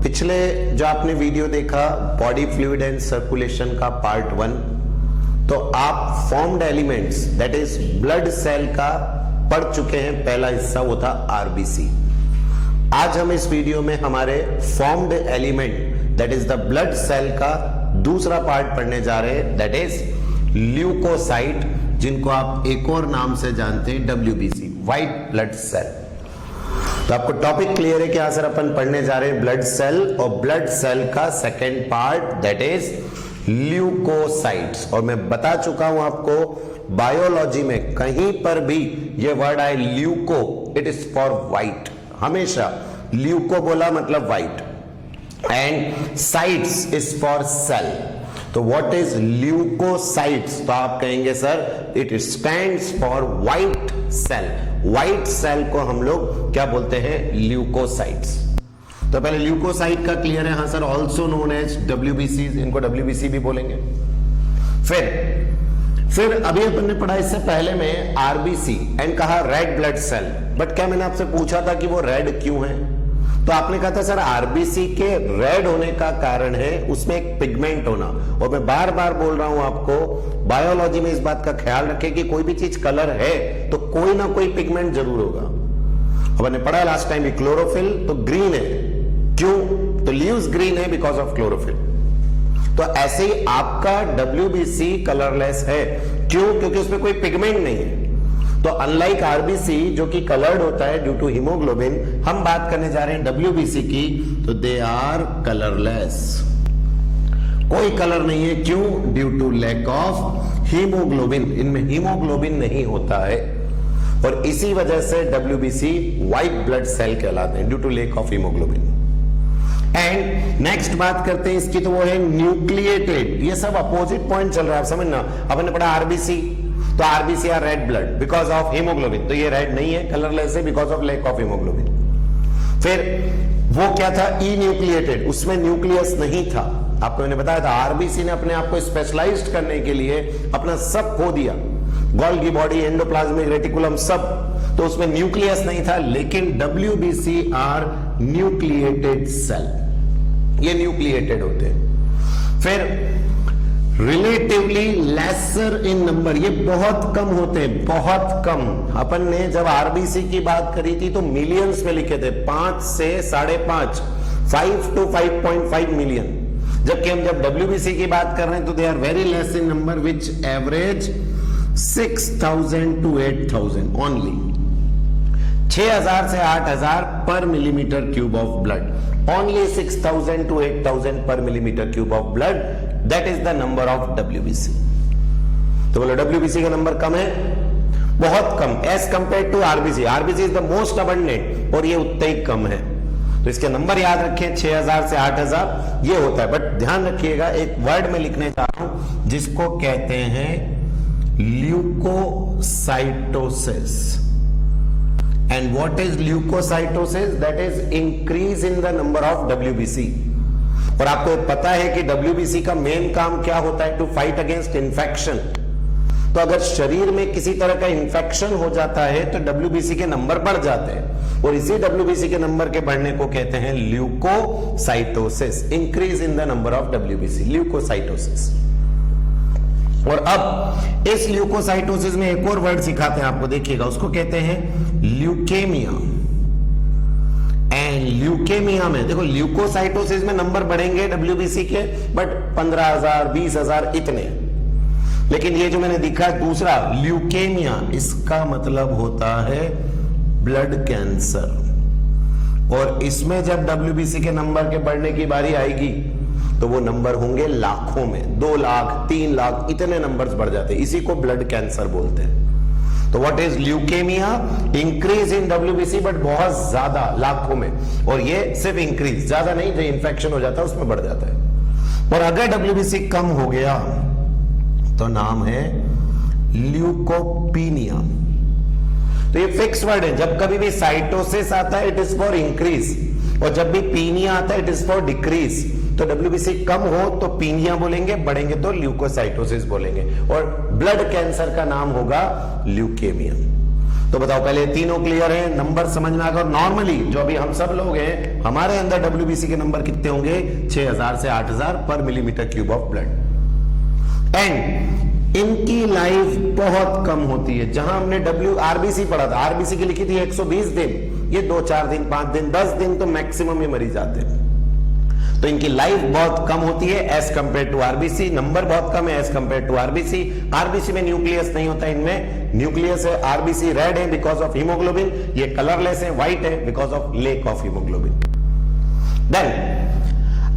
पिछले जो आपने वीडियो देखा बॉडी फ्लूइड एंड सर्कुलेशन का पार्ट 1, तो आप formed elements that is blood cell का पढ़ चुके हैं। पहला हिस्सा वो था आरबीसी। आज हम इस वीडियो में हमारे formed element that is the blood cell का दूसरा पार्ट पढ़ने जा रहे हैं, दैट इज ल्यूकोसाइट, जिनको आप एक और नाम से जानते हैं डब्ल्यूबीसी, व्हाइट ब्लड सेल। तो आपको टॉपिक क्लियर है कि यहां सर अपन पढ़ने जा रहे हैं ब्लड सेल, और ब्लड सेल का second part that is leucocytes. और मैं बता चुका हूं आपको बायोलॉजी में कहीं पर भी ये वर्ड आए leuco, it is for white. हमेशा ल्यूको बोला मतलब white, and cytes is for cell. तो व्हाट इज ल्यूकोसाइट्स? तो आप कहेंगे sir it stands for white cell. White cell को हम लोग क्या बोलते हैं? ल्यूकोसाइट्स। तो पहले ल्यूकोसाइट का क्लियर है, हाँ sir, also known as WBC, इनको डब्ल्यूबीसी भी बोलेंगे। फिर अभी अपन ने पढ़ा इससे पहले में आरबीसी एंड कहा रेड ब्लड सेल। बट क्या मैंने आपसे पूछा था कि वो रेड क्यों है? तो आपने कहा था सर आरबीसी के रेड होने का कारण है उसमें एक पिगमेंट होना। और मैं बार बार बोल रहा हूं आपको, बायोलॉजी में इस बात का ख्याल रखें कि कोई भी चीज कलर है तो कोई ना कोई पिगमेंट जरूर होगा। अब हमने पढ़ा लास्ट टाइम भी क्लोरोफिल, तो ग्रीन है, क्यों? तो लीव्स ग्रीन है बिकॉज ऑफ क्लोरोफिल। तो ऐसे ही आपका डब्ल्यूबीसी कलरलेस है, क्यों? क्योंकि उसमें कोई पिगमेंट नहीं है। तो अनलाइक आरबीसी जो कि कलर्ड होता है ड्यू टू हीमोग्लोबिन, हम बात करने जा रहे हैं डब्ल्यूबीसी की, तो दे आर कलरलेस। कोई कलर नहीं है, क्यों? Due to lack of haemoglobin, इनमें हीमोग्लोबिन नहीं होता है, और इसी वजह से डब्ल्यूबीसी व्हाइट ब्लड सेल कहलाते हैं, due to lack of haemoglobin. And next बात करते हैं इसकी, तो वो है न्यूक्लिएटेड। ये सब अपोजिट पॉइंट चल रहा है, आप समझना। अपन ने पढ़ा आरबीसी, तो RBC are red blood because of haemoglobin, तो ये रेड नहीं है, कलरलेस है because of lack of haemoglobin. फिर वो क्या था? ई न्यूक्लिएटेड, उसमें न्यूक्लियस नहीं था। आपको मैंने बताया था आरबीसी ने अपने आप को स्पेशलाइज्ड करने के लिए अपना सब खो दिया, गोल्गी बॉडी, एंडोप्लाज्मिक रेटिकुलम सब, तो उसमें न्यूक्लियस नहीं था। लेकिन डब्ल्यूबीसी आर न्यूक्लिएटेड सेल, ये न्यूक्लिएटेड होते हैं। फिर रिलेटिवली लेसर इन नंबर, ये बहुत कम होते हैं, बहुत कम। अपन ने जब आरबीसी की बात करी थी तो मिलियंस में लिखे थे, 5 से 5.5, 5 to 5.5 मिलियन। जबकि हम जब डब्ल्यूबीसी की बात कर रहे हैं तो they are very less in number, which average 6,000 to 8,000 only. 6,000 से 8,000 per millimetre cube of blood, only 6,000 to 8,000 per millimetre cube of blood, that is the number of WBC. तो बोलो डब्ल्यूबीसी का नंबर कम है, बहुत कम as compare to RBC. RBC is the most abundant, और ये उतना ही कम है। तो इसके नंबर याद रखें, 6,000 से 8,000 ये होता है। बट ध्यान रखिएगा, एक वर्ड में लिखने जा रहा हूं जिसको कहते हैं leukocytosis. And what is leukocytosis? That is increase in the number of WBC। और आपको पता है कि WBC का मेन काम क्या होता है? To fight against infection. तो अगर शरीर में किसी तरह का इन्फेक्शन हो जाता है तो WBC के नंबर बढ़ जाते हैं, और इसी WBC के नंबर के बढ़ने को कहते हैं leucocytosis, increase in the number of WBC, leucocytosis. और अब इस ल्यूकोसाइटोसिस में एक और वर्ड सिखाते हैं आपको, देखिएगा, उसको कहते हैं ल्यूकेमिया। एंड ल्यूकेमिया में देखो, ल्यूकोसाइटोसिस में नंबर बढ़ेंगे डब्ल्यूबीसी के, बट 15,000 20,000 इतने। लेकिन ये जो मैंने दिखा दूसरा ल्यूकेमिया, इसका मतलब होता है ब्लड कैंसर। और इसमें जब डब्ल्यूबीसी के नंबर के बढ़ने की बारी आएगी तो वो नंबर होंगे लाखों में, 2 लाख 3 लाख, इतने नंबर्स बढ़ जाते हैं। इसी को ब्लड कैंसर बोलते हैं। तो what is leukaemia? Increase in WBC, but बहुत ज्यादा, लाखों में। और ये सिर्फ इंक्रीज, ज्यादा नहीं, जो इन्फेक्शन हो जाता है उसमें बढ़ जाता है। और अगर डब्ल्यूबीसी कम हो गया तो नाम है ल्यूकोपीनिया। तो ये फिक्स वर्ड है, जब कभी भी साइटोसिस आता है इट इज फॉर इंक्रीज, और जब भी पीनिया आता है इट इज फॉर डिक्रीज। तो डब्ल्यूबीसी कम हो तो पीनिया बोलेंगे, बढ़ेंगे तो ल्यूकोसाइटोसिस बोलेंगे, और ब्लड कैंसर का नाम होगा ल्यूकेमिया। तो बताओ, पहले तीनों क्लियर है, नंबर समझ में आ गया। और नॉर्मली जो अभी हम सब लोग हैं, हमारे अंदर डब्ल्यूबीसी के नंबर कितने होंगे? 6000 से 8000 पर millimetre cube of blood. And इनकी लाइफ बहुत कम होती है। जहां हमने आरबीसी पढ़ा था, आरबीसी की लिखी थी 120 दिन, ये 2-4 दिन, 5 दिन, 10 दिन तो मैक्सिमम ये मरीज आते हैं। तो इनकी लाइफ बहुत कम होती है as compare to RBC, number बहुत कम है as compare to RBC. RBC में न्यूक्लियस नहीं होता, इनमें न्यूक्लियस है। आरबीसी रेड है बिकॉज ऑफ हीमोग्लोबिन, ये कलरलेस है, व्हाइट है because of lack of haemoglobin. Then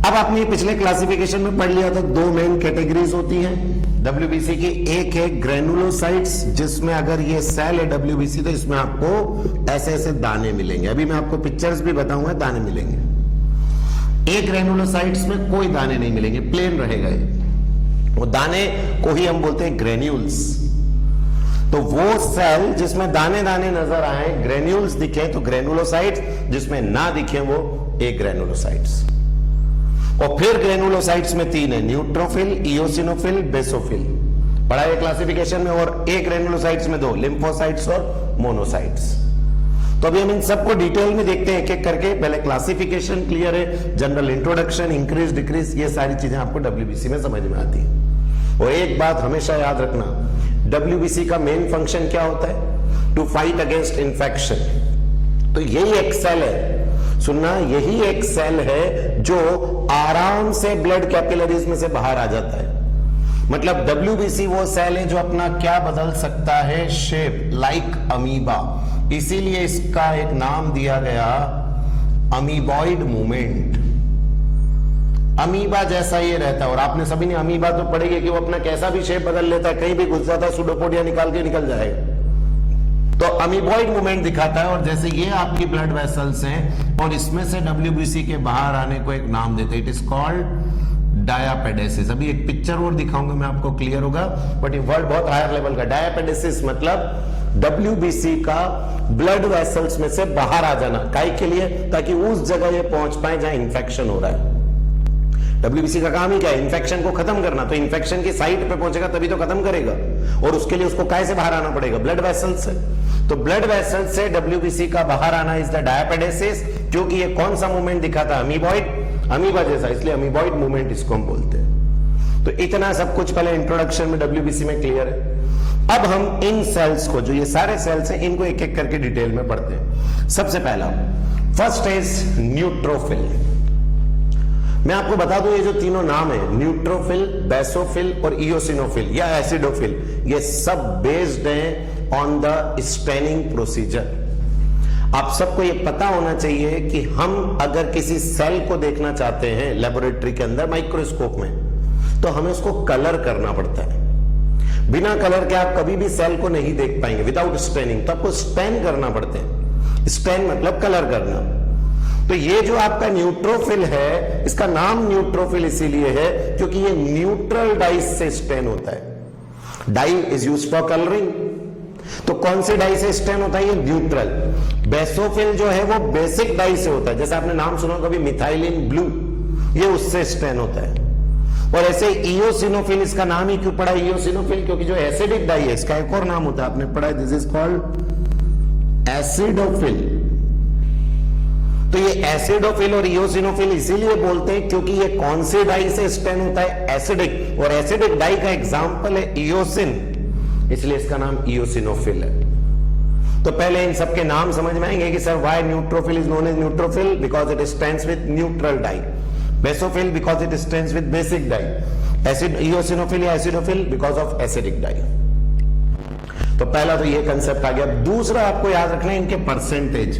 अब आपने पिछले क्लासिफिकेशन में पढ़ लिया था, 2 मेन कैटेगरीज होती हैं डब्ल्यूबीसी की। एक है ग्रेनुलोसाइट्स, जिसमें अगर ये सेल है डब्ल्यूबीसी तो इसमें आपको ऐसे ऐसे दाने मिलेंगे। अभी मैं आपको पिक्चर्स भी बताऊंगा, दाने मिलेंगे। एक ग्रेनुलोसाइट्स में कोई दाने नहीं मिलेंगे, प्लेन रहेगा ये। वो दाने को ही हम बोलते हैं ग्रेन्यूल्स। तो वो सेल जिसमें दाने दाने नजर आए, ग्रेन्यूल्स दिखे तो ग्रेनुलोसाइट्स, जिसमें ना दिखे वो एक ग्रेनुलोसाइट्स। और फिर ग्रेनुलोसाइट्स में 3 है, न्यूट्रोफिल, इओसिनोफिल, बेसोफिल। पढ़ा है क्लासिफिकेशन में। और एक ग्रेनुलोसाइट्स में 2, लिम्फोसाइट्स और मोनोसाइट्स। तो अभी हम इन सबको डिटेल में देखते हैं एक एक करके। पहले क्लासिफिकेशन क्लियर है, जनरल इंट्रोडक्शन, इंक्रीज डिक्रीज, ये सारी चीजें आपको डब्ल्यूबीसी में समझ में आती है। और एक बात हमेशा याद रखना, डब्ल्यूबीसी का मेन फंक्शन क्या होता है? To fight against infection. तो यही एक सेल है, सुनना, यही एक सेल है जो आराम से ब्लड कैपिलरीज में से बाहर आ जाता है। मतलब डब्ल्यूबीसी वो सेल है जो अपना क्या बदल सकता है? Shape, like amoeba. इसीलिए इसका एक नाम दिया गया अमीबॉइड मूवमेंट। अमीबा जैसा ये रहता है। और आपने सभी ने अमीबा तो पढ़ी है कि वो अपना कैसा भी शेप बदल लेता है, कहीं भी घुस जाता है, सुडोपोडिया निकाल के निकल जाएगा। तो अमीबॉइड मूवमेंट दिखाता है। और जैसे ये आपकी ब्लड वेसल्स हैं और इसमें से डब्ल्यूबीसी के बाहर आने को एक नाम देते हैं, इट इज कॉल्ड डायापेडेसिस। अभी एक पिक्चर और दिखाऊंगा मैं आपको, क्लियर होगा। बट ये वर्ड बहुत हायर लेवल का। डायापेडेसिस मतलब डब्ल्यूबीसी का ब्लड वेसल्स में से बाहर आ जाना। काहे के लिए? ताकि उस जगह ये पहुंच पाए जहां इंफेक्शन हो रहा है। डब्ल्यूबीसी का काम ही क्या है? इंफेक्शन को खत्म करना। तो इंफेक्शन की साइट पे पहुंचेगा तभी तो खत्म करेगा। और उसके लिए उसको काहे से बाहर आना पड़ेगा? ब्लड वेसल्स से। तो ब्लड वेसल्स से डब्ल्यूबीसी का बाहर आना इज द डायापेडेसिस। क्योंकि ये कौन सा मूवमेंट दिखाता है? अमीबॉइड, अमीबा जैसा, इसलिए अमीबॉइड मूवमेंट इसको हम बोलते हैं। तो इतना सब कुछ पहले इंट्रोडक्शन में डब्ल्यूबीसी में क्लियर है। अब हम इन सेल्स को, जो ये सारे सेल्स हैं, इनको एक एक करके डिटेल में पढ़ते हैं। सबसे पहला, फर्स्ट इज न्यूट्रोफिल। मैं आपको बता दूं, ये जो तीनों नाम है, न्यूट्रोफिल, बेसोफिल और इओसिनोफिल या एसिडोफिल, ये सब बेस्ड हैं ऑन द स्टेनिंग प्रोसीजर। आप सबको ये पता होना चाहिए कि हम अगर किसी सेल को देखना चाहते हैं लेबोरेटरी के अंदर माइक्रोस्कोप में, तो हमें उसको कलर करना पड़ता है। बिना कलर के आप कभी भी सेल को नहीं देख पाएंगे, विदाउट स्टेनिंग। तो आपको स्टेन करना पड़ते हैं। स्टेन मतलब कलर करना। तो ये जो आपका न्यूट्रोफिल है, इसका नाम न्यूट्रोफिल इसीलिए है क्योंकि ये न्यूट्रल डाइस से स्टेन होता है। Dye is used for colouring. तो कौन से डाई से स्टेन होता है? ये न्यूट्रल। बेसोफिल जो है वो बेसिक डाई से होता है। जैसे आपने नाम सुना कभी मिथाइलिन ब्लू, ये उससे स्टेन होता है। और ऐसे इओसिनोफिल, इसका नाम ही क्यों पड़ा इओसिनोफिल? क्योंकि जो एसिडिक डाई है, इसका एक और नाम होता है, आपने पढ़ा है, दिस इज कॉल्ड एसिडोफिल। तो ये एसिडोफिल और इओसिनोफिल इसीलिए बोलते हैं क्योंकि ये कौन से डाई से स्टेन होता है? एसिडिक। और एसिडिक डाई का एग्जाम्पल है इओसिन, इसलिए इसका नाम इओसिनोफिल है। तो पहले इन सबके नाम समझ में आएंगे कि sir why neutrophil is known as neutrophil? Because it stands with neutral dye. Basophil because it stands with basic dye. Acid eosinophil या acidophil because of acidic dye. तो पहला तो ये कंसेप्ट आ गया। दूसरा आपको याद रखना है इनके परसेंटेज,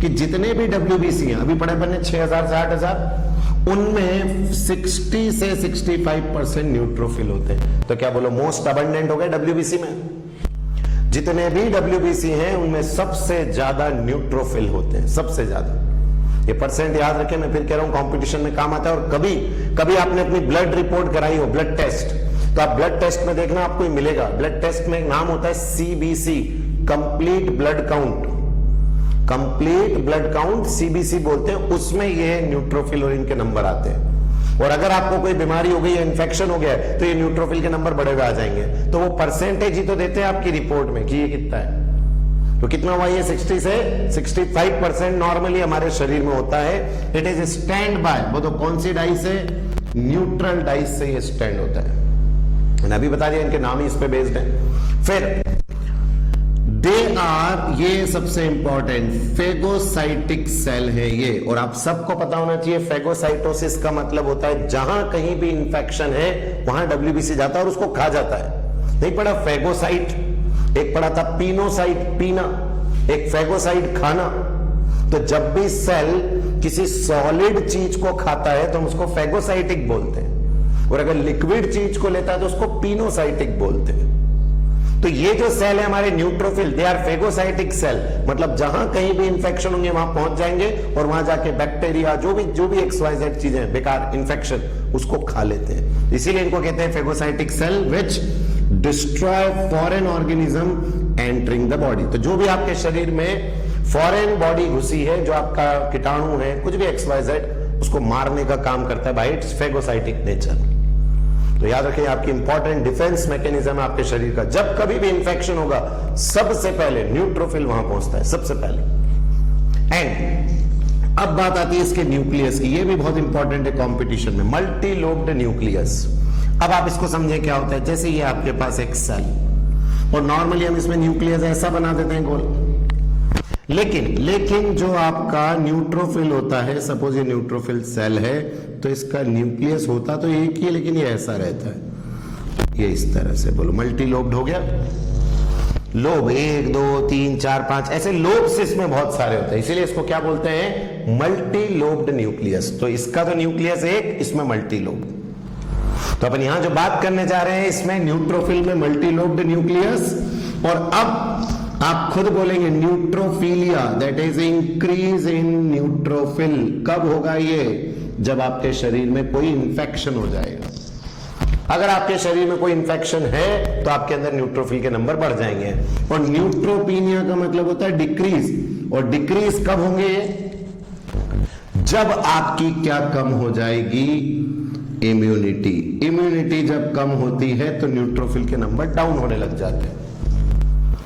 कि जितने भी डब्ल्यूबीसी हैं, अभी पढ़े बने 6000 से 8000, उनमें 60 से 65% न्यूट्रोफिल होते हैं। तो क्या बोलो, मोस्ट अबंडेंट हो गए डब्ल्यूबीसी में। जितने भी डब्ल्यूबीसी हैं उनमें सबसे ज्यादा न्यूट्रोफिल होते हैं, सबसे ज्यादा। ये परसेंट याद रखें, मैं फिर कह रहा हूं कंपटीशन में काम आता है। और कभी कभी आपने अपनी ब्लड रिपोर्ट कराई हो, ब्लड टेस्ट, तो आप ब्लड टेस्ट में देखना आपको मिलेगा। ब्लड टेस्ट में एक नाम होता है CBC, complete blood count. Complete blood count CBC बोलते हैं। उसमें ये न्यूट्रोफिल और इनके नंबर आते हैं। और अगर आपको कोई बीमारी हो गई या इन्फेक्शन हो गया है तो ये न्यूट्रोफिल के नंबर बड़े हुए आ जाएंगे। तो वो परसेंटेज ही तो देते हैं आपकी रिपोर्ट में कि ये कितना है। तो कितना हुआ ये 60 से 65% नॉर्मली हमारे शरीर में होता है। इट इज स्टैंड बाय, वो तो कौन सी डाई से, न्यूट्रल डाई से ये स्टैंड होता है। मैंने अभी बता दिया इनके नाम ही इस पे बेस्ड है। फिर दे आर, ये सबसे इंपॉर्टेंट, फेगोसाइटिक सेल है ये, और आप सबको पता होना चाहिए फेगोसाइटोसिस का मतलब होता है जहां कहीं भी इंफेक्शन है वहां डब्ल्यूबीसी जाता है और उसको खा जाता है। नहीं पढ़ा फेगोसाइट, एक पढ़ा था पिनोसाइट, पीना, एक फेगोसाइट खाना। तो जब भी सेल किसी सॉलिड चीज को खाता है तो हम उसको फेगोसाइटिक बोलते हैं, और अगर लिक्विड चीज को लेता है तो उसको पिनोसाइटिक बोलते हैं। तो ये जो सेल है हमारे neutrophil, they are phagocytic cell, मतलब जहां कहीं भी इंफेक्शन होंगे वहां पहुंच जाएंगे और वहां जाके बैक्टीरिया जो भी XYZ चीजें बेकार इंफेक्शन उसको खा लेते हैं। इसीलिए इनको कहते हैं phagocytic cell which destroy foreign organism entering the body. तो जो भी आपके शरीर में फॉरेन बॉडी घुसी है, जो आपका कीटाणु है, कुछ भी XYZ, उसको मारने का काम करता है बाय इट्स फेगोसाइटिक नेचर। तो याद रखें आपकी इंपॉर्टेंट डिफेंस मैकेनिज्म है आपके शरीर का। जब कभी भी इंफेक्शन होगा सबसे पहले न्यूट्रोफिल वहां पहुंचता है, सबसे पहले। एंड अब बात आती है इसके न्यूक्लियस की, ये भी बहुत इंपॉर्टेंट है कंपटीशन में, मल्टी लोब्ड न्यूक्लियस। अब आप इसको समझे क्या होता है। जैसे ये आपके पास एक सेल, और नॉर्मली हम इसमें न्यूक्लियस ऐसा बना देते हैं गोल, लेकिन जो आपका न्यूट्रोफिल होता है, सपोज ये न्यूट्रोफिल सेल है, तो इसका न्यूक्लियस होता तो एक ही, लेकिन ये ऐसा रहता है, ये इस तरह से, बोलो मल्टी लोब्ड हो गया। लोब 1 2 3 4 5 ऐसे लोब्स इसमें बहुत सारे होते हैं, इसीलिए इसको क्या बोलते हैं, मल्टी लोब्ड न्यूक्लियस। तो इसका तो न्यूक्लियस एक, इसमें मल्टी लोब। तो अपन यहां जो बात करने जा रहे हैं इसमें न्यूट्रोफिल में मल्टी लोब्ड न्यूक्लियस। और अब आप खुद बोलेंगे न्यूट्रोफिलिया, that is increase in neutrophil. कब होगा ये, जब आपके शरीर में कोई इंफेक्शन हो जाएगा। अगर आपके शरीर में कोई इंफेक्शन है तो आपके अंदर न्यूट्रोफिल के नंबर बढ़ जाएंगे। और न्यूट्रोपीनिया का मतलब होता है डिक्रीज, और डिक्रीज कब होंगे, जब आपकी क्या कम हो जाएगी, इम्यूनिटी। इम्यूनिटी जब कम होती है तो न्यूट्रोफिल के नंबर डाउन होने लग जाते हैं।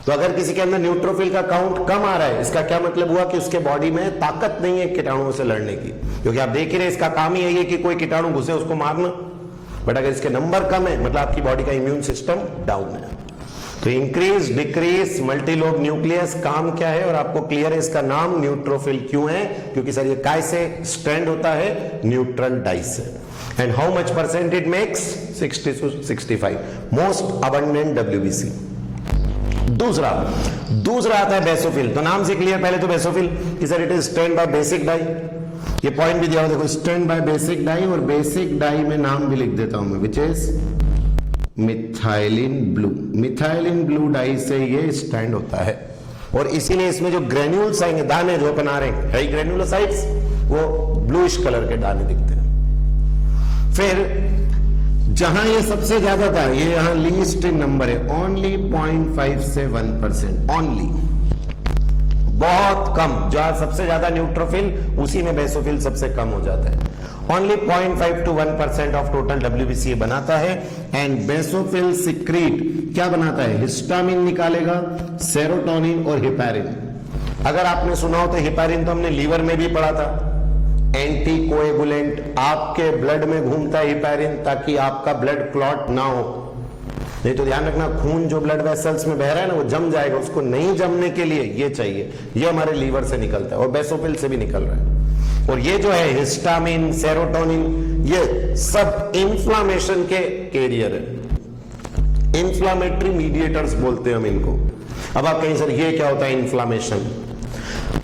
तो अगर किसी के अंदर न्यूट्रोफिल का काउंट कम आ रहा है, इसका क्या मतलब हुआ कि उसके बॉडी में ताकत नहीं है कीटाणुओं से लड़ने की, क्योंकि आप देख ही रहे इसका काम ही है कि कोई कीटाणु घुसे उसको मारना। बट अगर इसके नंबर कम है मतलब आपकी बॉडी का इम्यून सिस्टम डाउन है। तो इंक्रीज, डिक्रीज, मल्टीलोब न्यूक्लियस काम क्या है, और आपको क्लियर है इसका नाम न्यूट्रोफिल क्यों है, क्योंकि सर ये काय से स्ट्रैंड होता है, न्यूट्रल डाई से। And how much percent it makes, 60 to 65, most abundant WBC। दूसरा आता है बेसोफिल। तो नाम से क्लियर, पहले तो बेसोफिल कि sir it is stand bye basic dye, ये पॉइंट भी दिया हुआ देखो, स्टैंड बाय बेसिक डाई, और बेसिक डाई में नाम भी लिख देता हूं मैं, which is methylene blue. Methylene blue die से ये स्टैंड होता है, और इसीलिए इसमें जो ग्रेन्यूल्स आएंगे, दाने जो अपन आ रहे हैं ग्रेन्युलोसाइट्स, वो ब्लूइश कलर के दाने दिखते हैं। फिर जहां ये सबसे ज्यादा था, ये यहां लीस्ट इन नंबर है, ओनली 0.5 से 1%, ओनली, बहुत कम। जहां सबसे ज्यादा न्यूट्रोफिल, उसी में बेसोफिल सबसे कम हो जाता है। Only 0.5 to 1% of total WBC बनाता है। एंड बेसोफिल सिक्रीट क्या बनाता है, हिस्टामिन निकालेगा, सेरोटोनिन और हिपैरिन। अगर आपने सुना हो तो हिपैरिन तो हमने लीवर में भी पढ़ा था, एंटीकोएगुलेंट, आपके ब्लड में घूमता है हिपैरिन, ताकि आपका ब्लड क्लॉट ना हो। नहीं तो ध्यान रखना, खून जो ब्लड वेसल्स में बह रहा है ना, वो जम जाएगा, उसको नहीं जमने के लिए ये चाहिए। ये हमारे लीवर से निकलता है और बेसोफिल से भी निकल रहा है। और ये जो है हिस्टामिन, सेरोटोनिन, ये सब इंफ्लामेशन के कैरियर है, इंफ्लामेटरी मीडिएटर्स बोलते हैं हम इनको। अब आप कहीं सर ये क्या होता है इंफ्लामेशन,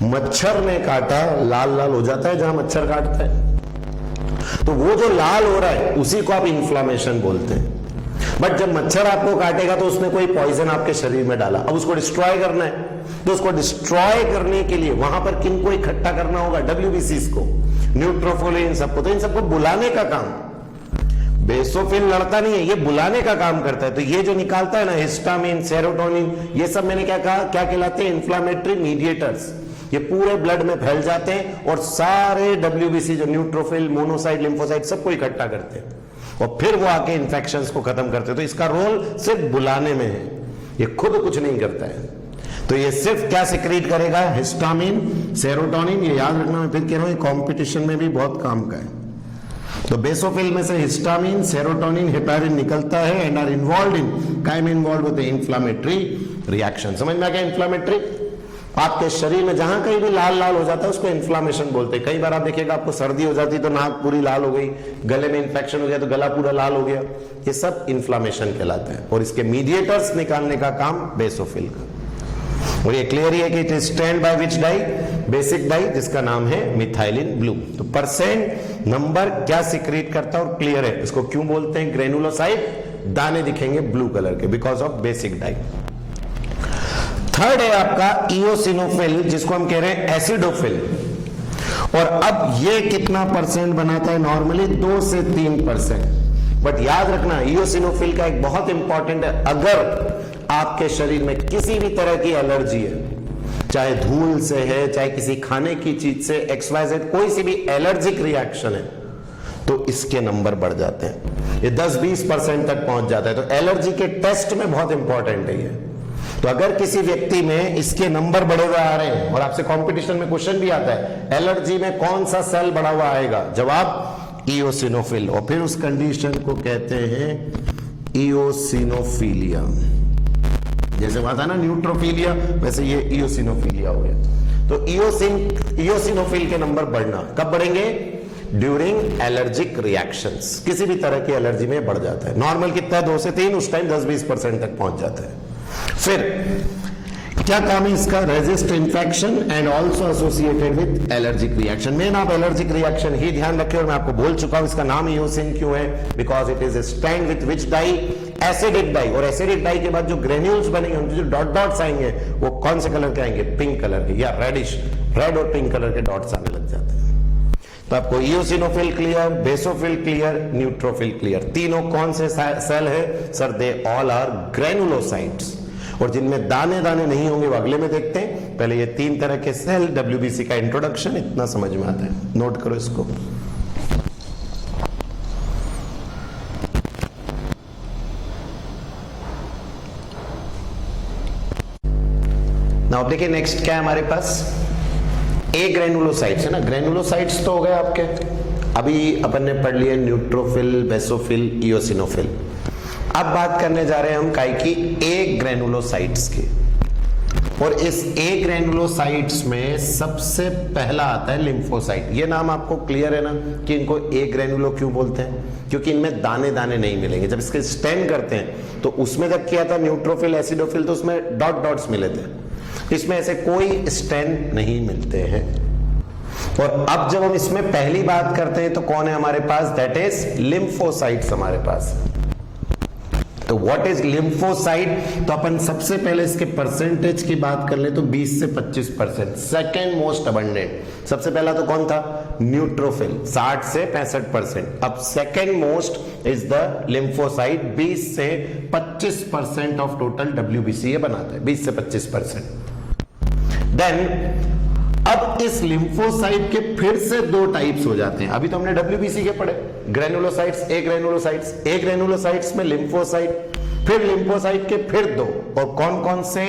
मच्छर ने काटा, लाल लाल हो जाता है जहां मच्छर काटता है, तो वो जो लाल हो रहा है उसी को आप इंफ्लामेशन बोलते हैं। बट जब मच्छर आपको काटेगा तो उसने कोई पॉइजन आपके शरीर में डाला, अब उसको डिस्ट्रॉय करना है, तो उसको डिस्ट्रॉय करने के लिए वहां पर किनको इकट्ठा करना होगा, WBCs को, न्यूट्रोफिल, इन सबको। तो इन सबको बुलाने का काम, बेसोफिल लड़ता नहीं है, ये बुलाने का काम करता है। तो ये जो निकालता है ना हिस्टामिन, सेरोटोनिन, ये सब मैंने क्या कहा, क्या कहलाते हैं, इंफ्लामेटरी मीडिएटर्स। ये पूरे ब्लड में फैल जाते हैं और सारे WBC जो न्यूट्रोफिल, मोनोसाइट, लिम्फोसाइट सबको इकट्ठा करते हैं, और फिर वो आके इंफेक्शंस को खत्म करते हैं। तो इसका रोल सिर्फ बुलाने में है, ये खुद कुछ नहीं करता है। तो ये सिर्फ क्या सिक्रीट करेगा, हिस्टामिन, सेरोटोनिन। ये याद रखना, मैं फिर कह रहा हूं कंपटीशन में भी बहुत काम का है। तो बेसोफिल में से हिस्टामिन, सेरोटोनिन, हेपारिन निकलता है एंड आर इन्वॉल्व इन, काय में इन्वॉल्व होते हैं, इन्फ्लामेटरी रिएक्शन। समझ में आ गया? इन्फ्लामेटरी, आपके शरीर में जहां कहीं भी लाल लाल हो जाता है उसको इन्फ्लामेशन बोलते हैं। कई बार आप देखिएगा आपको सर्दी हो जाती है तो नाक पूरी लाल हो गई, गले में इंफेक्शन हो गया तो गला पूरा लाल हो गया, ये सब इन्फ्लामेशन कहलाते हैं। और इसके मीडिएटर्स निकालने का काम बेसोफिल का। और ये क्लियर ही है कि it is stand by which dye, basic dye, जिसका नाम है मिथाइलिन ब्लू। तो परसेंट नंबर क्या सिक्रीट करता है और क्लियर है। इसको क्यों बोलते हैं ग्रेनुलोसाइट? दाने दिखेंगे ब्लू कलर के because of basic dye. Third है आपका इओसिनोफिल, जिसको हम कह रहे हैं एसिडोफिल। और अब ये कितना परसेंट बनाता है? नॉर्मली 2 से 3%। बट याद रखना इओसिनोफिल का एक बहुत इंपॉर्टेंट है, अगर आपके शरीर में किसी भी तरह की एलर्जी है, चाहे धूल से है, चाहे किसी खाने की चीज से, XYZ कोई सी भी एलर्जिक रिएक्शन है, तो इसके नंबर बढ़ जाते हैं। ये 10-20% तक पहुंच जाता है। तो एलर्जी के टेस्ट में बहुत इंपॉर्टेंट है ये। तो अगर किसी व्यक्ति में इसके नंबर बढ़े हुए आ रहे हैं, और आपसे कंपटीशन में क्वेश्चन भी आता है एलर्जी में कौन सा सेल बढ़ा हुआ आएगा, जवाब इओसिनोफिल। और फिर उस कंडीशन को कहते हैं इओसिनोफिलिया। जैसे वहां था ना न्यूट्रोफिलिया, वैसे ये इओसिनोफिलिया हो गया। तो इओसिनोफिल के नंबर बढ़ना कब बढ़ेंगे? During allergic reactions. किसी भी तरह की एलर्जी में बढ़ जाता है। नॉर्मल कितना है? 2 से 3, उस टाइम 10-20% तक पहुंच जाता है। फिर क्या काम है इसका? Resist infection and also associated with allergic reaction. Main आप एलर्जिक रिएक्शन ही ध्यान रखें। और मैं आपको बोल चुका हूं इसका नाम इओसिन क्यों है, because it is stand with which dye, acidic dye. और एसिडिक डाई के बाद जो ग्रेन्यूल्स बनेंगे, उनके जो डॉट डॉट्स आएंगे, वो कौन से कलर के आएंगे? पिंक कलर के, या रेडिश, रेड और पिंक कलर के डॉट्स आने लग जाते हैं। तो आपको eosinophil clear, basophil clear, neutrophil clear. तीनों कौन से सेल है sir? They all are granulocytes. और जिनमें दाने दाने नहीं होंगे वो अगले में देखते हैं। पहले ये 3 तरह के सेल, WBC का इंट्रोडक्शन इतना समझ में आता है, नोट करो इसको। नाउ देखिए नेक्स्ट क्या है हमारे पास? ए ग्रेनुलोसाइट्स है ना। ग्रेनुलोसाइट्स तो हो गए आपके, अभी अपन ने पढ़ लिए न्यूट्रोफिल, बेसोफिल, इओसिनोफिल। अब बात करने जा रहे हैं हम काय की ए ग्रेनुलोसाइट्स की। और इस ए ग्रेनुलोसाइट्स में सबसे पहला आता है लिम्फोसाइट। ये नाम आपको क्लियर है ना कि इनको ए ग्रेनुलो क्यों बोलते हैं? क्योंकि इनमें दाने दाने नहीं मिलेंगे। जब इसके स्टेन करते हैं तो उसमें जब किया था न्यूट्रोफिल, एसिडोफिल, तो उसमें डॉट डॉट्स मिले थे। इसमें ऐसे कोई स्टेन नहीं मिलते हैं। और अब जब हम इसमें पहली बात करते हैं तो कौन है हमारे पास? दैट इज लिम्फोसाइट्स हमारे पास। तो व्हाट इज लिम्फोसाइट? तो अपन सबसे पहले इसके परसेंटेज की बात कर ले तो 20 से 25%, सेकेंड मोस्ट अबंडेंट। सबसे पहला तो कौन था? न्यूट्रोफिल, 60 से 65%। अब second most is the lymphocyte, 20 से 25% ऑफ टोटल WBC ये बनाता है, 20 से 25%। देन अब इस लिम्फोसाइट के फिर से 2 टाइप्स हो जाते हैं। अभी तो हमने WBC के पढ़े, granulocytes, agranulocytes. Agranulocytes में लिम्फोसाइट, फिर लिम्फोसाइट के फिर 2, और कौन कौन से?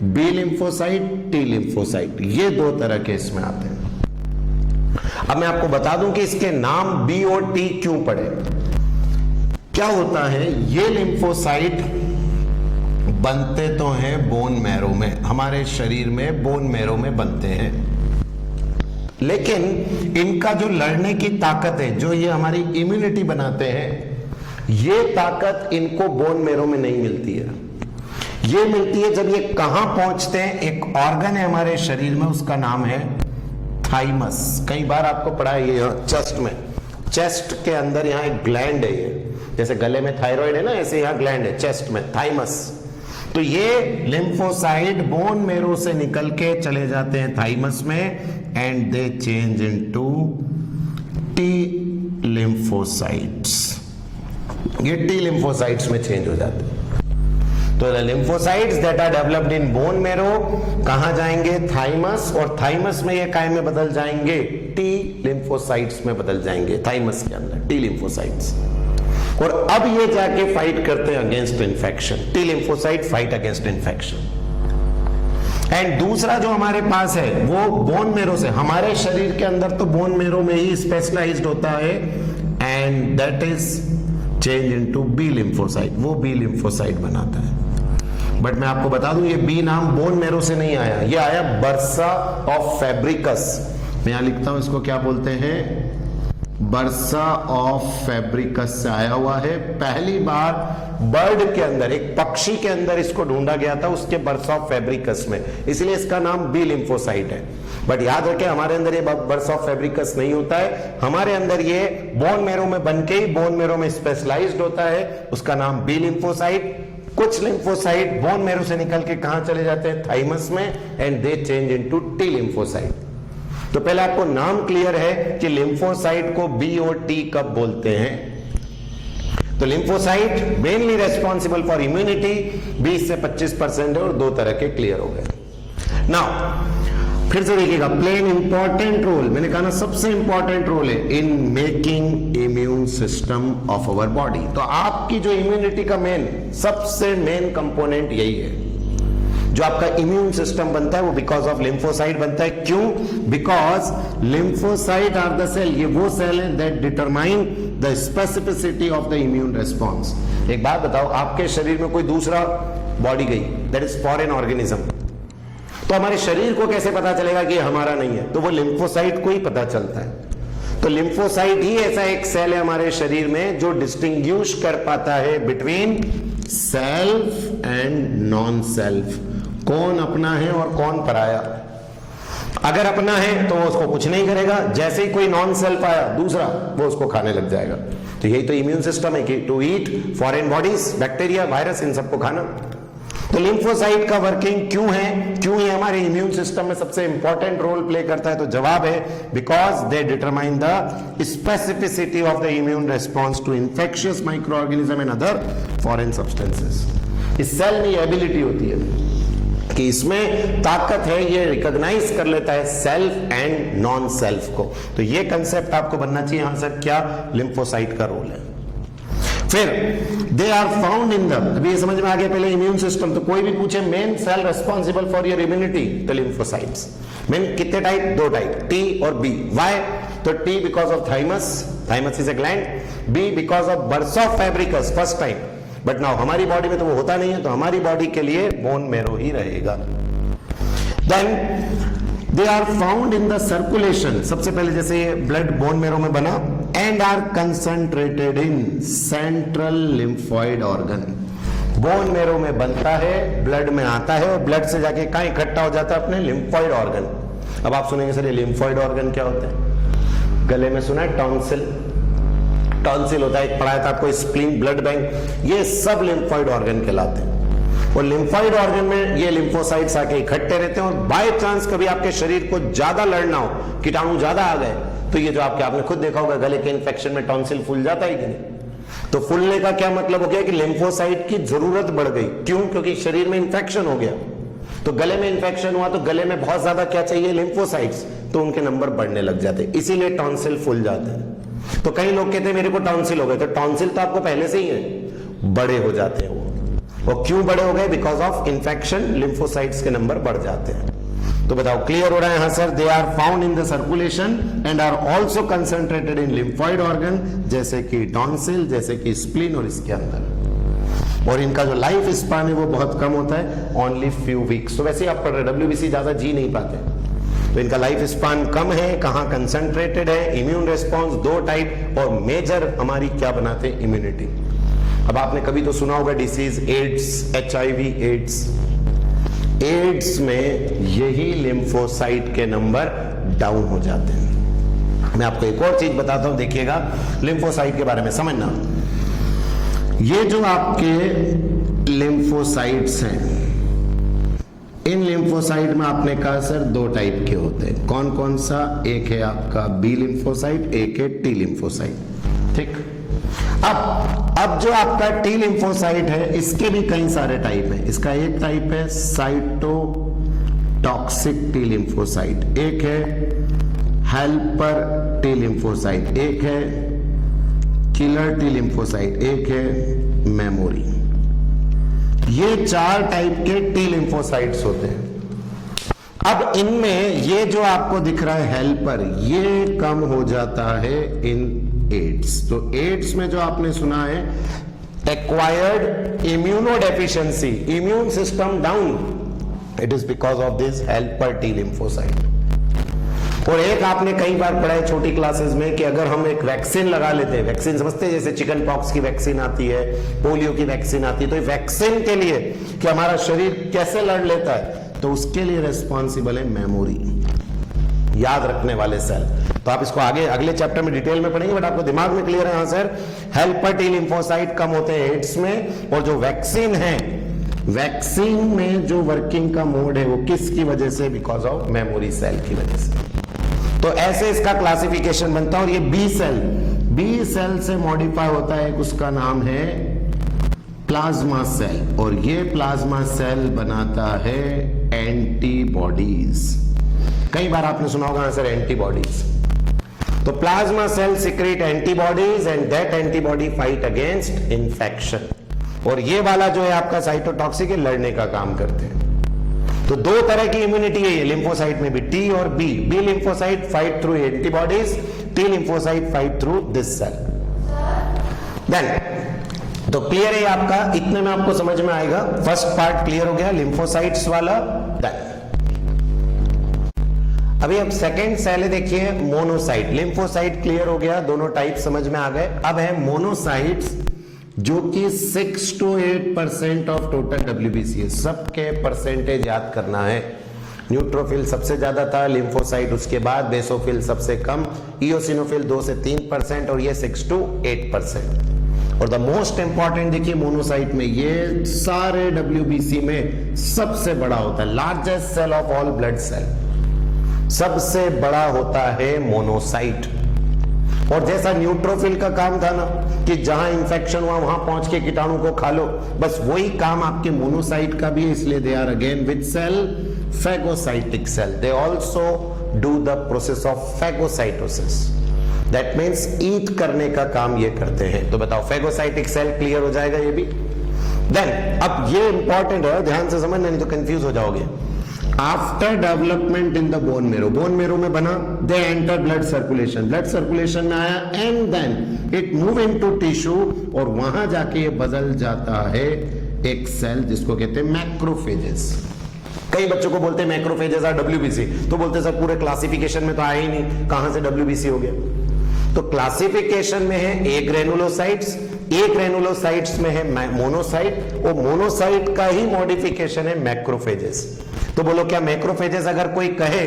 B lymphocyte, T lymphocyte. ये 2 तरह के इसमें आते हैं। अब मैं आपको बता दूं कि इसके नाम बी और टी क्यों पड़े। क्या होता है, ये लिम्फोसाइट बनते तो हैं बोन मैरो में, हमारे शरीर में बोन मैरो में बनते हैं, लेकिन इनका जो लड़ने की ताकत है, जो ये हमारी इम्यूनिटी बनाते हैं, ये ताकत इनको बोन मैरो में नहीं मिलती है। ये मिलती है जब ये कहां पहुंचते हैं? एक ऑर्गन है हमारे शरीर में, उसका नाम है थाइमस। कई बार आपको पढ़ा है ये चेस्ट में, चेस्ट के अंदर यहां एक ग्लैंड है, ये जैसे गले में थायराइड है ना, ऐसे यहां ग्लैंड है चेस्ट में, थाइमस। तो ये लिम्फोसाइट बोन मैरो से निकल के चले जाते हैं थाइमस में, and they change into T lymphocytes. ये टी लिम्फोसाइट्स में चेंज हो जाते हैं। तो lymphocytes that are developed in bone marrow कहां जाएंगे? थाइमस। और थाइमस में ये काय में बदल जाएंगे? टी लिम्फोसाइट्स में बदल जाएंगे, थाइमस के अंदर टी लिम्फोसाइट्स। और अब ये जाके फाइट करते हैं against infection. T lymphocyte fight against infection. And दूसरा जो हमारे पास है वो बोन मेरो से, हमारे शरीर के अंदर तो बोन मेरो में ही स्पेशलाइज्ड होता है, and that is change into B lymphocyte, वो बी लिम्फोसाइट बनाता है। बट मैं आपको बता दूं ये बी नाम बोन मेरो से नहीं आया, ये आया बर्सा ऑफ फैब्रिकस। मैं यहां लिखता हूं इसको क्या बोलते हैं, बर्सा ऑफ फैब्रिकस से आया हुआ है। पहली बार बर्ड के अंदर, एक पक्षी के अंदर इसको ढूंढा गया था उसके बर्सा ऑफ फैब्रिकस में, इसलिए इसका नाम बी लिम्फोसाइट है। बट याद रखें हमारे अंदर ये बर्सा ऑफ फैब्रिकस नहीं होता है, हमारे अंदर ये बोन मेरो में बनके ही बोन मेरो में स्पेशलाइज्ड होता है, उसका नाम बी लिम्फोसाइट। कुछ लिम्फोसाइट बोन मेरो से निकल के कहां चले जाते हैं, थाइमस में, and they change into T lymphocyte. तो पहले आपको नाम क्लियर है कि लिम्फोसाइट को बी और टी कब बोलते हैं। तो lymphocyte mainly responsible for immunity, 20 से 25% है, और दो तरह के क्लियर हो गए। नाउ फिर से देखिएगा, प्ले एन इंपॉर्टेंट रोल, मैंने कहा ना सबसे इंपॉर्टेंट रोल है in making immune system of our body. तो आपकी जो इम्यूनिटी का सबसे मेन कंपोनेंट यही है। जो आपका इम्यून सिस्टम बनता है वो बिकॉज ऑफ लिम्फोसाइट बनता है। क्यों? Because lymphocyte are the cell, ये वो सेल है that determine the specificity of the immune response. एक बात बताओ, आपके शरीर में कोई दूसरा बॉडी गई, दैट इज फॉरेन ऑर्गेनिज्म, तो हमारे शरीर को कैसे पता चलेगा कि हमारा नहीं है? तो वो लिम्फोसाइट को ही पता चलता है। तो लिम्फोसाइट ही ऐसा एक सेल है हमारे शरीर में जो डिस्टिंग्विश कर पाता है between self and non self, कौन अपना है और कौन पराया। अगर अपना है तो वो उसको कुछ नहीं करेगा, जैसे ही कोई नॉन सेल्फ आया दूसरा, वो उसको खाने लग जाएगा। तो यही तो इम्यून सिस्टम है कि to eat foreign bodies, bacteria, virus, इन सबको खाना। तो लिम्फोसाइट का वर्किंग क्यों है, क्यों ये हमारे इम्यून सिस्टम में सबसे इंपॉर्टेंट रोल प्ले करता है? तो जवाब है because they determine the specificity of the immune response to infectious micro organism and other foreign substances. इस सेल में एबिलिटी होती है कि इसमें ताकत है, ये रिकॉग्नाइज कर लेता है सेल्फ एंड नॉन सेल्फ को। तो ये कंसेप्ट आपको बनना चाहिए यहां से, क्या लिम्फोसाइट का रोल है। फिर they are found in the, अभी ये समझ में आ गया पहले इम्यून सिस्टम। तो कोई भी पूछे main cell responsible for your immunity, तो लिम्फोसाइट्स। मेन कितने टाइप? दो टाइप, टी और बी। व्हाई? तो T because of thymus, thymus is a gland, B because of bursa of Fabricius first time. But now हमारी body में तो वो होता नहीं है, तो हमारी बॉडी के लिए बोन मेरो ही रहेगा। Then they are found in the circulation, सबसे पहले जैसे ये ब्लड बोन मेरो में बना, and are concentrated in central lymphoid organ. Bone marrow में बनता है, ब्लड में आता है, और ब्लड से जाके कहां इकट्ठा हो जाता है? अपने लिम्फॉइड ऑर्गन। अब आप सुनेंगे सर ये लिम्फॉइड ऑर्गन क्या होता है? गले में सुना है टॉन्सिल, टॉन्सिल होता है, एक पढ़ाया था आपको स्प्लीन, ब्लड बैंक, ये सब लिम्फॉइड ऑर्गन कहलाते हैं। और लिम्फॉइड ऑर्गन में ये लिम्फोसाइट्स आके इकट्ठे रहते हैं, और बाय चांस कभी आपके शरीर को ज्यादा लड़ना हो, कीटाणु ज्यादा आ गए, तो ये जो आपने खुद देखा होगा गले के इन्फेक्शन में टॉन्सिल फूल जाता है कि नहीं? तो फूलने का क्या मतलब हो गया कि लिम्फोसाइट की जरूरत बढ़ गई। क्यों? क्योंकि शरीर में इन्फेक्शन हो गया, तो गले में इन्फेक्शन हुआ, तो गले में बहुत ज्यादा क्या चाहिए? लिम्फोसाइट्स, तो उनके नंबर बढ़ने लग जाते हैं, इसीलिए टॉन्सिल फूल जाते हैं। तो कई लोग कहते हैं मेरे को टॉन्सिल हो गए, तो टॉन्सिल तो आपको पहले से ही है, बड़े हो जाते हैं वो। और क्यों बड़े हो गए? बिकॉज ऑफ इन्फेक्शन, लिम्फोसाइट्स के नंबर बढ़ जाते हैं। तो बताओ क्लियर हो रहा है? हाँ sir, they are found in the circulation and are also concentrated in lymphoid organ, जैसे कि टॉन्सिल, जैसे कि स्प्लीन, और इसके अंदर। और इनका जो लाइफ स्पान है वो बहुत कम होता है, ओनली फ्यू वीक्स। तो वैसे ही आप पढ़ रहे, WBC ज्यादा जी नहीं पाते, तो इनका लाइफ स्पान कम है। कहां कंसंट्रेटेड है? इम्यून रिस्पॉन्स दो टाइप, और मेजर हमारी क्या बनाते हैं? इम्यूनिटी। अब आपने कभी तो सुना होगा disease AIDS, HIV AIDS. AIDS में यही लिम्फोसाइट के नंबर डाउन हो जाते हैं। मैं आपको एक और चीज बताता हूं, देखिएगा लिम्फोसाइट के बारे में समझना। ये जो आपके लिम्फोसाइट्स हैं, इन लिम्फोसाइट में आपने कहा सर दो टाइप के होते हैं, कौन कौन सा? एक है आपका बी लिम्फोसाइट, एक है टी लिम्फोसाइट। ठीक, अब जो आपका टी लिम्फोसाइट है, इसके भी कई सारे टाइप हैं। इसका एक टाइप है साइटोटॉक्सिक टी लिम्फोसाइट, एक है हेल्पर टी लिम्फोसाइट, एक है किलर टी लिम्फोसाइट, एक है मेमोरी। ये चार टाइप के टी लिम्फोसाइट्स होते हैं। अब इनमें ये जो आपको दिख रहा है हेल्पर, ये कम हो जाता है इन एड्स। तो एड्स में जो आपने सुना है acquired immunodeficiency, immune system down, it is because of this helper T lymphocyte. और एक आपने कई बार पढ़ा है छोटी क्लासेस में कि अगर हम एक वैक्सीन लगा लेते हैं, वैक्सीन समझते हैं जैसे चिकन पॉक्स की वैक्सीन आती है, पोलियो की वैक्सीन आती है, तो वैक्सीन के लिए कि हमारा शरीर कैसे लड़ लेता है, तो उसके लिए रिस्पॉन्सिबल है मेमोरी, याद रखने वाले सेल। तो आप इसको आगे अगले चैप्टर में डिटेल में पढ़ेंगे, बट आपको दिमाग में क्लियर है हाँ सर, हेल्पर टी लिम्फोसाइट कम होते हैं एड्स में, और जो वैक्सीन है, वैक्सीन में जो वर्किंग का मोड है वो किसकी वजह से, बिकॉज ऑफ मेमोरी सेल की वजह से। तो ऐसे इसका क्लासिफिकेशन बनता है। और ये बी सेल से मॉडिफाई होता है, उसका नाम है प्लाज्मा सेल, और ये प्लाज्मा सेल बनाता है एंटीबॉडीज। कई बार आपने सुना होगा सर एंटीबॉडीज। तो plasma cell secrete antibodies and that antibody fight against infection. और ये वाला जो है आपका साइटोटॉक्सिक है, लड़ने का काम करते हैं। तो दो तरह की इम्यूनिटी है ये लिम्फोसाइट में भी, टी और B. B lymphocyte fight through antibodies, T lymphocyte fight through this cell. Then तो क्लियर है आपका, इतने में आपको समझ में आएगा। फर्स्ट पार्ट क्लियर हो गया लिम्फोसाइट्स वाला। अभी अब सेकेंड सेल है, देखिए मोनोसाइट। लिम्फोसाइट क्लियर हो गया, दोनों टाइप समझ में आ गए। अब है मोनोसाइट्स, जो कि 6 to 8% ऑफ टोटल डब्ल्यूबीसी है। सबके परसेंटेज याद करना है। न्यूट्रोफिल सबसे ज्यादा था, लिम्फोसाइट उसके बाद, बेसोफिल सबसे कम, इओसिनोफिल 2 से 3% और ये 6 to 8%। और द मोस्ट इंपॉर्टेंट देखिए मोनोसाइट में, ये सारे डब्ल्यूबीसी में सबसे बड़ा होता है, largest cell of all blood cell, सबसे बड़ा होता है मोनोसाइट। और जैसा न्यूट्रोफिल का काम था ना कि जहां इंफेक्शन हुआ वहां पहुंच के कीटाणु को खा लो, बस वही काम आपके मोनोसाइट का भी है। इसलिए they are again with cell phagocytic cell, they also do the process of phagocytosis, that means eat करने का काम ये करते हैं। तो बताओ फेगोसाइटिक सेल क्लियर हो जाएगा ये भी। देन अब ये इंपॉर्टेंट है, ध्यान से समझना नहीं तो कंफ्यूज हो जाओगे। After development in the bone marrow, bone marrow में बना, they enter blood circulation, blood circulation में आया, and then it move into tissue, और वहां जाके ये बदल जाता है एक सेल जिसको कहते हैं मैक्रोफेजेस। कई बच्चों को बोलते हैं मैक्रोफेजेस आर डब्ल्यूबीसी, तो बोलते सर पूरे क्लासिफिकेशन में तो आया ही नहीं, कहां से डब्ल्यूबीसी हो गया। तो क्लासिफिकेशन में है ए ग्रेनुलोसाइट्स, ए ग्रेनुलोसाइट्स में है मोनोसाइट, और मोनोसाइट का ही मॉडिफिकेशन है मैक्रोफेजेस। तो बोलो क्या मैक्रोफेजेस अगर कोई कहे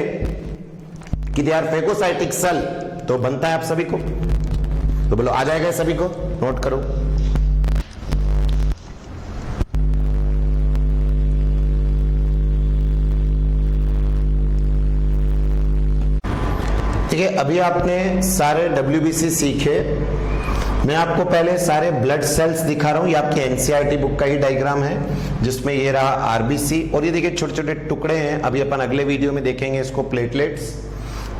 कि दे आर फेगोसाइटिक सेल तो बनता है आप सभी को, तो बोलो आ जाएगा सभी को, नोट करो। ठीक है, अभी आपने सारे डब्ल्यूबीसी सीखे। मैं आपको पहले सारे ब्लड सेल्स दिखा रहा हूं, ये आपकी एनसीईआरटी बुक का ही डायग्राम है, जिसमें ये रहा आरबीसी, और ये देखिए छोटे छोटे टुकड़े हैं। अभी अपन अगले वीडियो में देखेंगे इसको, platelets.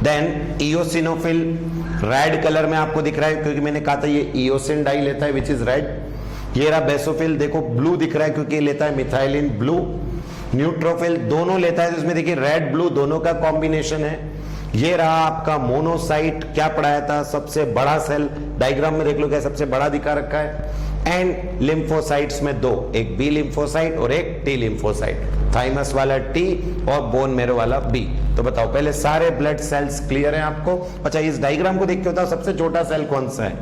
Then eosinophil red colour में आपको दिख रहा है, क्योंकि मैंने कहा था ये इओसिन डाई लेता है विच इज रेड। ये रहा बेसोफिल, देखो ब्लू दिख रहा है क्योंकि ये लेता है मिथाइलिन ब्लू। न्यूट्रोफिल दोनों लेता है, जिसमें देखिए रेड ब्लू दोनों का कॉम्बिनेशन है। ये रहा आपका मोनोसाइट, क्या पढ़ाया था, सबसे बड़ा सेल, डायग्राम में देख लो क्या सबसे बड़ा दिखा रखा है। एंड लिम्फोसाइट्स में दो, एक बी लिम्फोसाइट और एक टी लिम्फोसाइट, थाइमस वाला टी और बोन मेरो वाला बी। तो बताओ पहले सारे ब्लड सेल्स क्लियर हैं आपको। अच्छा इस डायग्राम को देख के बताओ सबसे छोटा सेल कौन सा है,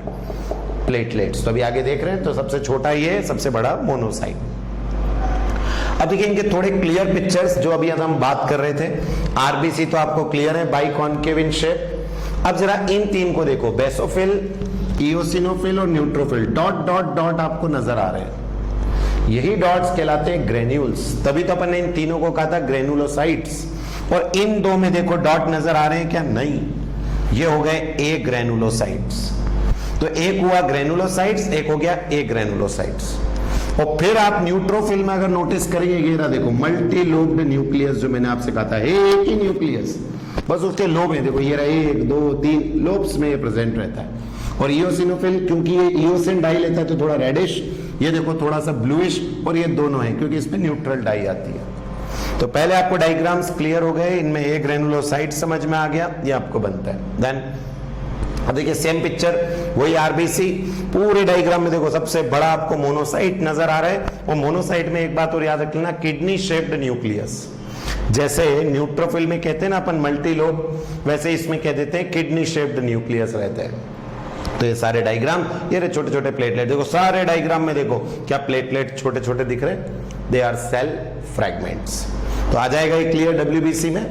प्लेटलेट्स। तो अभी आगे देख रहे हैं, तो सबसे छोटा ये, सबसे बड़ा मोनोसाइट। अब देखिए इनके थोड़े क्लियर पिक्चर्स जो अभी हम बात कर रहे थे। आरबीसी तो आपको क्लियर है, बाइकॉन्केव इन शेप। अब जरा इन तीन को देखो, बेसोफिल, इओसिनोफिल और न्यूट्रोफिल, डॉट डॉट डॉट आपको नजर आ रहे हैं। यही डॉट्स कहलाते हैं ग्रेन्यूल्स, तभी तो अपन ने इन तीनों को कहा था ग्रेनुलोसाइट्स। और इन दो में देखो डॉट नजर आ रहे हैं क्या, नहीं, ये हो गए ए ग्रेनुलोसाइट्स। तो एक हुआ ग्रेनुलोसाइट्स, एक हो गया ए ग्रेनुलोसाइट्स। और फिर आप न्यूट्रोफिल में अगर नोटिस करेंगे, ये रहा देखो मल्टी लोब्ड न्यूक्लियस, जो मैंने आपसे कहा था एक ही न्यूक्लियस, बस उसके लोब है, देखो ये रहा 1 2 3 लोब्स में ये प्रेजेंट रहता है। और इओसिनोफिल क्योंकि ये इओसिन डाई लेता है तो थोड़ा रेडिश, ये देखो थोड़ा सा ब्लूइश, और ये दोनों है क्योंकि इसमें न्यूट्रल डाई आती है। तो पहले आपको डायग्राम्स क्लियर हो गए, इनमें एक ग्रेनुलोसाइट समझ में आ गया, ये आपको बनता है। देन देखिए सेम पिक्चर, वही आरबीसी, पूरे डायग्राम में देखो सबसे बड़ा आपको मोनोसाइट नजर आ रहा है। और मोनोसाइट में एक बात और याद रख लेना, किडनी शेप्ड न्यूक्लियस। जैसे न्यूट्रोफिल में कहते हैं ना अपन मल्टीलोब, वैसे इसमें कह देते हैं किडनी शेप्ड न्यूक्लियस रहते हैं। तो ये सारे डायग्राम, ये रहे छोटे छोटे प्लेटलेट, देखो सारे डायग्राम में देखो क्या प्लेटलेट छोटे छोटे दिख रहे हैं, दे आर सेल फ्रैगमेंट्स। तो आ जाएगा ये क्लियर डब्ल्यूबीसी में।